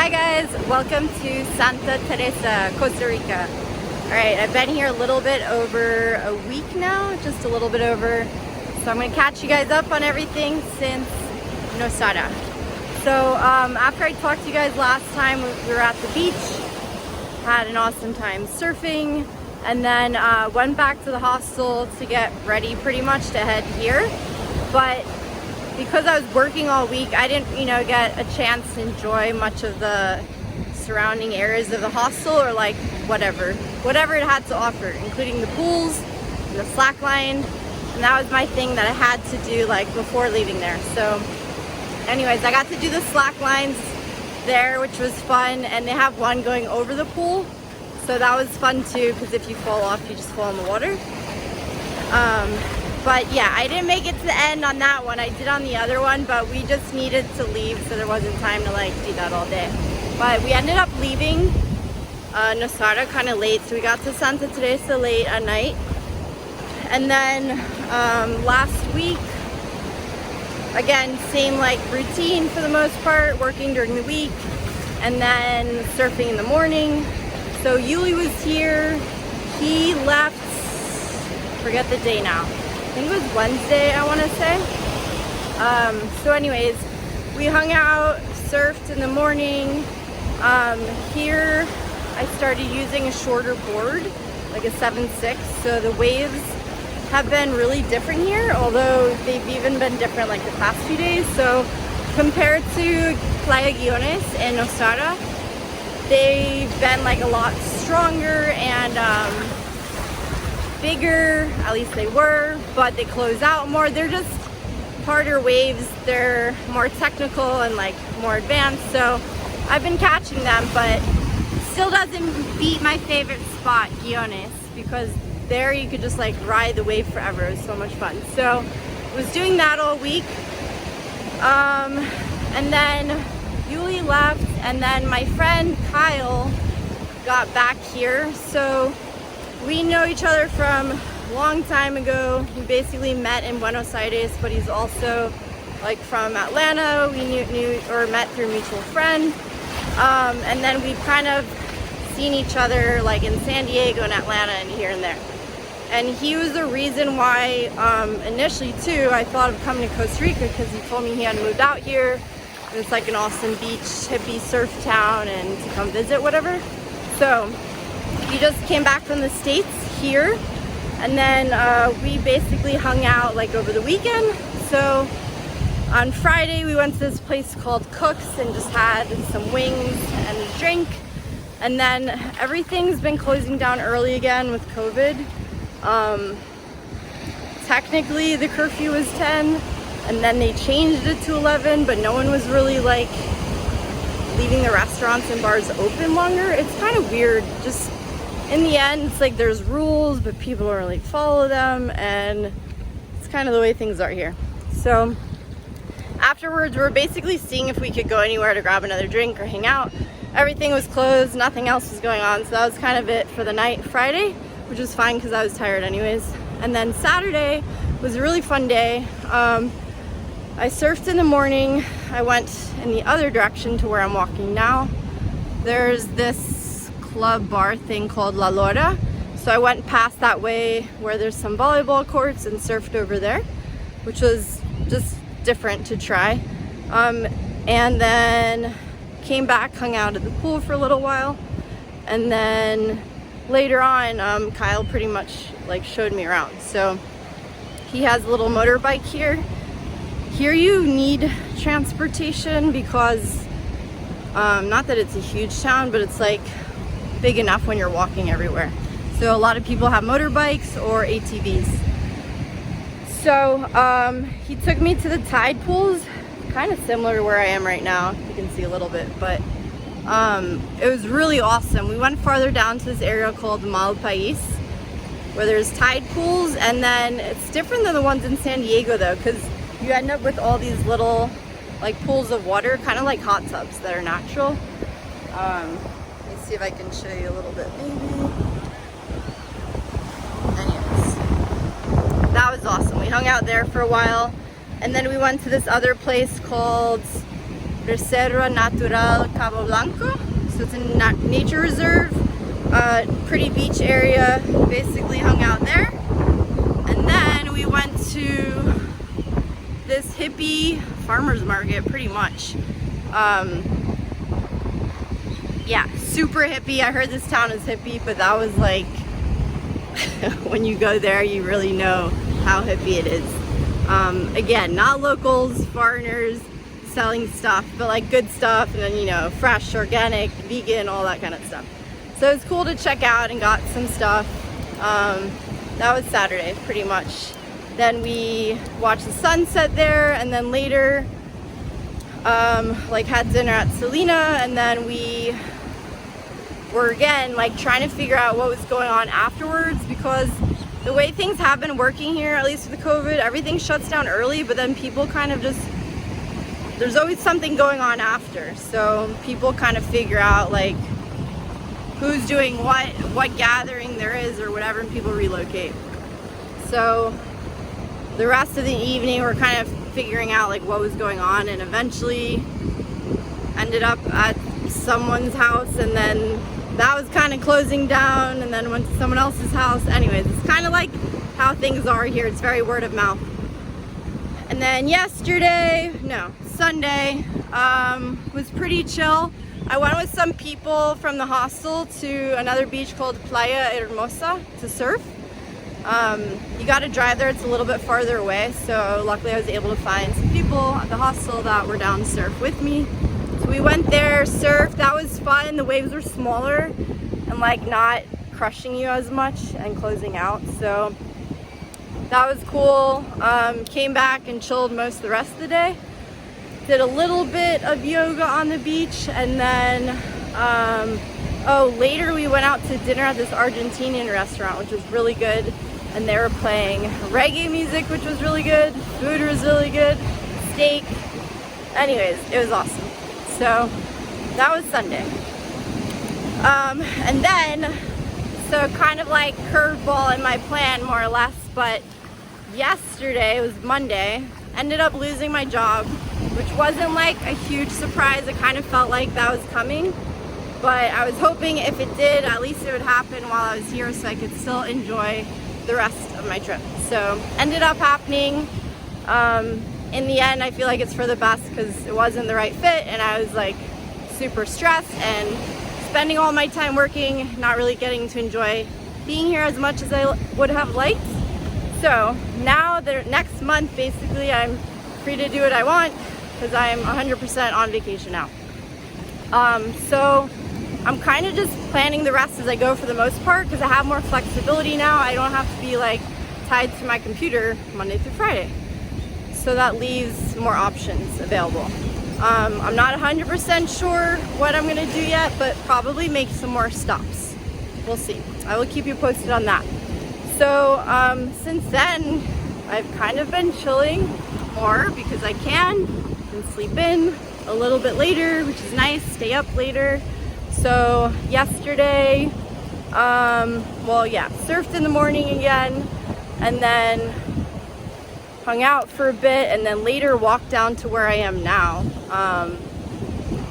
Hi guys, welcome to Santa Teresa, Costa Rica. Alright, I've been here a little bit over a week now, just a little bit over. So I'm going to catch you guys up on everything since Nosara. So after I talked to you guys last time, we were at the beach, had an awesome time surfing, and then went back to the hostel to get ready pretty much to head here. But because I was working all week, I didn't, get a chance to enjoy much of the surrounding areas of the hostel, or like whatever it had to offer, including the pools and the slack line. And that was my thing that I had to do like before leaving there. So anyways, I got to do the slack lines there, which was fun, and they have one going over the pool. So that was fun too, because if you fall off, you just fall in the water. But yeah, I didn't make it to the end on that one. I did on the other one, but we just needed to leave, so there wasn't time to like do that all day. But we ended up leaving Nosara kind of late, so we got to Santa Teresa late at night. And then last week, again, same like routine for the most part, working during the week and then surfing in the morning. So Yuli was here. He left, forget the day now. I think it was Wednesday, I want to say. So anyways, we hung out, surfed in the morning. Here I started using a shorter board, like a 7.6. So the waves have been really different here, although they've even been different like the past few days. So compared to Playa Hermosa and Nosara, they've been like a lot stronger and bigger, at least they were, but they close out more. They're just harder waves. They're more technical and like more advanced. So I've been catching them, but still doesn't beat my favorite spot, Guiones, because there you could just like ride the wave forever. It was so much fun. So I was doing that all week. And then Yuli left, and then my friend Kyle got back here. So we know each other from a long time ago. We basically met in Buenos Aires, but he's also like from Atlanta. We knew or met through a mutual friend. And then we've kind of seen each other like in San Diego and Atlanta and here and there. And he was the reason why initially too I thought of coming to Costa Rica, because he told me he had moved out here and it's like an awesome beach, hippie surf town, and to come visit, whatever. So he just came back from the States here, and then we basically hung out like over the weekend. So on Friday we went to this place called Kook's and just had some wings and a drink. And then everything's been closing down early again with COVID. Technically the curfew was 10, and then they changed it to 11, but no one was really like leaving the restaurants and bars open longer. It's kind of weird. Just in the end, it's like there's rules, but people don't really follow them, and it's kind of the way things are here. So afterwards, we're basically seeing if we could go anywhere to grab another drink or hang out. Everything was closed, nothing else was going on, so that was kind of it for the night. Friday, which was fine because I was tired anyways. And then Saturday was a really fun day. I surfed in the morning. I went in the other direction to where I'm walking now. There's this club bar thing called Lora. So I went past that way where there's some volleyball courts and surfed over there, which was just different to try. And then came back, hung out at the pool for a little while. And then later on, Kyle pretty much like showed me around. So he has a little motorbike here. Here you need transportation because, not that it's a huge town, but it's like big enough when you're walking everywhere. So a lot of people have motorbikes or ATVs. So he took me to the tide pools, kind of similar to where I am right now. You can see a little bit, but it was really awesome. We went farther down to this area called Mal Pais, where there's tide pools, and then it's different than the ones in San Diego though, because you end up with all these little like pools of water, kind of like hot tubs that are natural. Let me see if I can show you a little bit maybe. Anyways, that was awesome. We hung out there for a while, and then we went to this other place called Reserva Natural Cabo Blanco. So it's a nature reserve, pretty beach area. Basically hung out there. And then we went to this hippie farmer's market, pretty much. Yeah, super hippie. I heard this town is hippie, but that was like, when you go there, you really know how hippie it is. Again, not locals, foreigners selling stuff, but like good stuff, and then, you know, fresh, organic, vegan, all that kind of stuff. So it's cool to check out and got some stuff. That was Saturday, pretty much. Then we watched the sunset there, and then later, like had dinner at Selina, and then we were again like trying to figure out what was going on afterwards, because the way things have been working here, at least with the COVID, everything shuts down early, but then people kind of just, there's always something going on after. So people kind of figure out like who's doing what gathering there is or whatever, and people relocate. So the rest of the evening we're kind of figuring out like what was going on, and eventually ended up at someone's house, and then that was kind of closing down, and then went to someone else's house. Anyways, it's kind of like how things are here. It's very word of mouth. And then Sunday was pretty chill. I went with some people from the hostel to another beach called Playa Hermosa to surf. You got to drive there, it's a little bit farther away, so luckily I was able to find some people at the hostel that were down to surf with me. So we went there, surfed, that was fun. The waves were smaller and like not crushing you as much and closing out, so that was cool. Came back and chilled most of the rest of the day. Did a little bit of yoga on the beach, and then later we went out to dinner at this Argentinian restaurant, which was really good, and they were playing reggae music, which was really good. Food was really good, steak. Anyways, it was awesome. So that was Sunday. And then, so kind of like curveball in my plan, more or less, but yesterday, it was Monday, ended up losing my job, which wasn't like a huge surprise. It kind of felt like that was coming, but I was hoping if it did, at least it would happen while I was here so I could still enjoy the rest of my trip. So ended up happening. In the end, I feel like it's for the best, because it wasn't the right fit, and I was like super stressed and spending all my time working, not really getting to enjoy being here as much as I would have liked. So now, the next month, basically, I'm free to do what I want, because I'm 100% on vacation now. So I'm kind of just planning the rest as I go for the most part, because I have more flexibility now. I don't have to be like tied to my computer Monday through Friday. So that leaves more options available. I'm not 100% sure what I'm gonna do yet, but probably make some more stops. We'll see. I will keep you posted on that. So since then, I've kind of been chilling more because I can, and sleep in a little bit later, which is nice, stay up later. So yesterday, surfed in the morning again, and then hung out for a bit, and then later walked down to where I am now.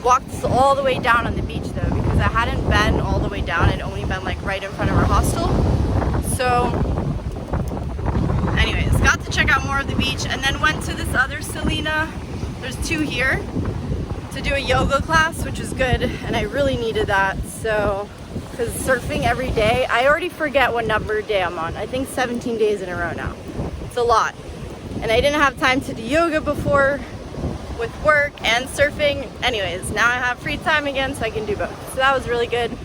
Walked all the way down on the beach though, because I hadn't been all the way down. I'd only been like right in front of our hostel. So anyways, got to check out more of the beach, and then went to this other Selina, there's two here, to do a yoga class, which is good, and I really needed that. So, because surfing every day, I already forget what number day I'm on. I think 17 days in a row now. It's a lot. And I didn't have time to do yoga before with work and surfing. Anyways, now I have free time again, so I can do both. So that was really good.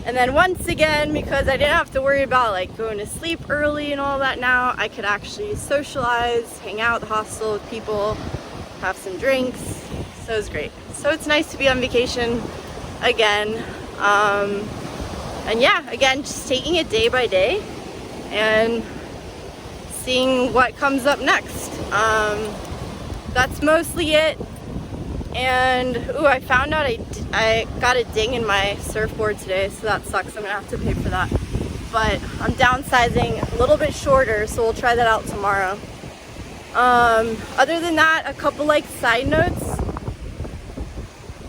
And then once again, because I didn't have to worry about like going to sleep early and all that now, I could actually socialize, hang out at the hostel with people, have some drinks. So it was great. So it's nice to be on vacation again. And yeah, again, just taking it day by day and seeing what comes up next. That's mostly it. And I found out I got a ding in my surfboard today, so that sucks. I'm gonna have to pay for that. But I'm downsizing a little bit shorter, so we'll try that out tomorrow. Other than that, a couple like side notes.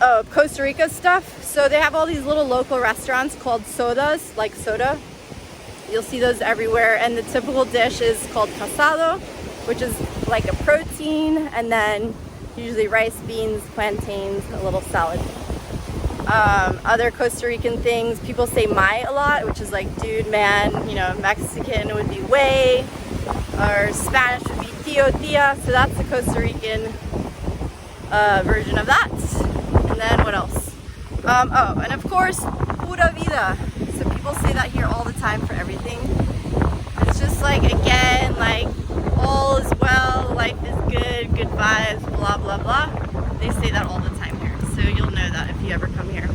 Oh, Costa Rica stuff. So they have all these little local restaurants called sodas, like soda. You'll see those everywhere, and the typical dish is called casado, which is like a protein, and then usually rice, beans, plantains, a little salad. Other Costa Rican things, people say mai a lot, which is like dude, man. You know, Mexican would be way, or Spanish would be tío, tía. So that's the Costa Rican version of that. And then what else? Oh, and of course, pura vida. So people say that here all the time for everything. It's just like, again, like, all is well, life is good, good vibes, blah, blah, blah. They say that all the time here. So you'll know that if you ever come here.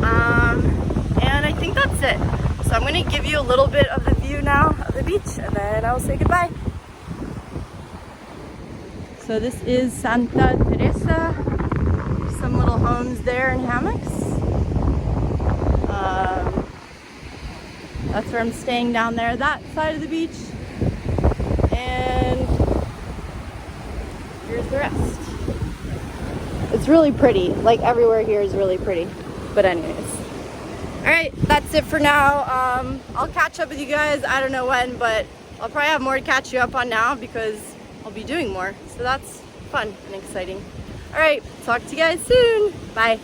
And I think that's it. So I'm going to give you a little bit of the view now of the beach, and then I will say goodbye. So this is Santa Teresa. Some little homes there and hammocks. That's where I'm staying down there, that side of the beach. And here's the rest. It's really pretty. Like, everywhere here is really pretty. But anyways. Alright, that's it for now. I'll catch up with you guys. I don't know when, but I'll probably have more to catch you up on now because I'll be doing more. So that's fun and exciting. Alright, talk to you guys soon. Bye.